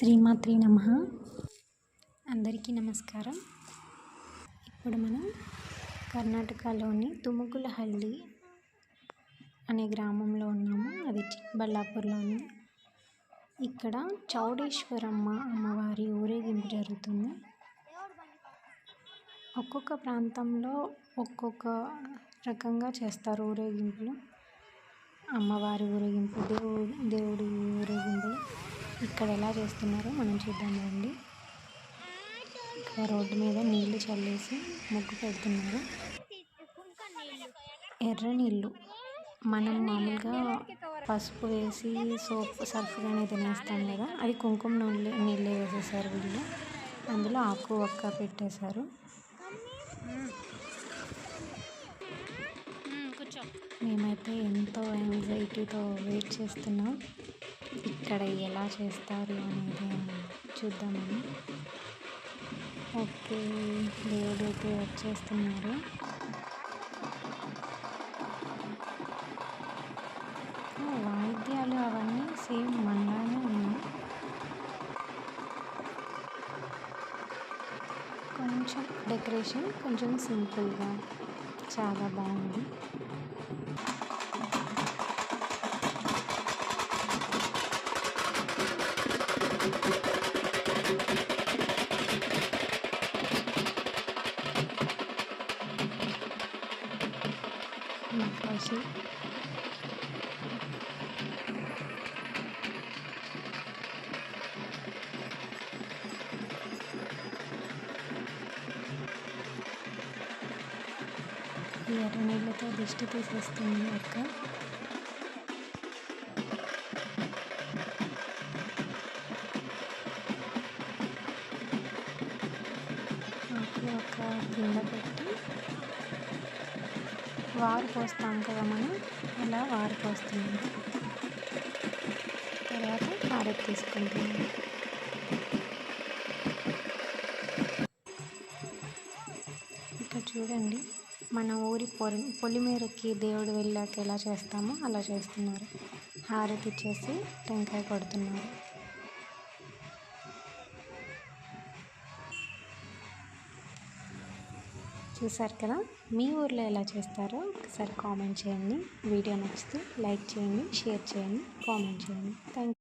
శ్రీమాత్రే నమః. అందరికీ నమస్కారం. ఇప్పుడు మనం కర్ణాటకలోని తుముకులహల్లి అనే గ్రామంలో ఉన్నాము. అది చిక్బళ్ళాపూర్లో ఉంది. ఇక్కడ చౌడేశ్వరమ్మ అమ్మవారి ఊరేగింపు జరుగుతుంది. ఒక్కొక్క ప్రాంతంలో ఒక్కొక్క రకంగా చేస్తారు ఊరేగింపులు. అమ్మవారి ఊరేగింపు, దేవుడి ఊరేగింపులు ఇక్కడ ఎలా చేస్తున్నారో మనం చూద్దాం రండి. ఇక్కడ రోడ్డు మీద నీళ్లు చల్లేసి ముగ్గు పెడుతున్నారు. ఎర్ర నీళ్ళు మనం మామూలుగా పసుపు వేసి సర్ఫ్ కానీ తినేస్తాం కదా, అది కుంకుమ నీళ్ళే వేసేసారు వీళ్ళు. అందులో ఆకు ఒక్క పెట్టేశారు. మేమైతే ఎంతో యాంగ్జైటీతో వెయిట్ చేస్తున్నాం ఇక్కడ ఎలా చేస్తారు అనేది చూద్దామని. ఓకే, దేవుడు అయితే వచ్చేస్తున్నారు. వాయిద్యాలు అవన్నీ సేమ్ మనలానే ఉన్నాయి. కొంచెం డెకరేషన్ కొంచెం సింపుల్గా చాలా బాగుంది. నకాశీ ఈ ఎర్ర నీళ్ళతో దిష్టి తీసేస్తుంది అక్క. ఒక కింద పెట్టి వారు పోస్తాం కదా మనం, అలా వారు పోస్తున్నాం. తర్వాత హారతి తీసుకుంటున్నాం. ఇక్కడ చూడండి, మన ఊరి పొలిమేరకి దేవుడు వెళ్ళాక ఎలా చేస్తామో అలా చేస్తున్నారు. హారతి ఇచ్చేసి టెంకాయ కొడుతున్నారు. చూసారు కదా, మీ ఊర్లో ఎలా చేస్తారో ఒకసారి కామెంట్ చేయండి. వీడియో నచ్చితే లైక్ చేయండి, షేర్ చేయండి, కామెంట్ చేయండి. Thank you.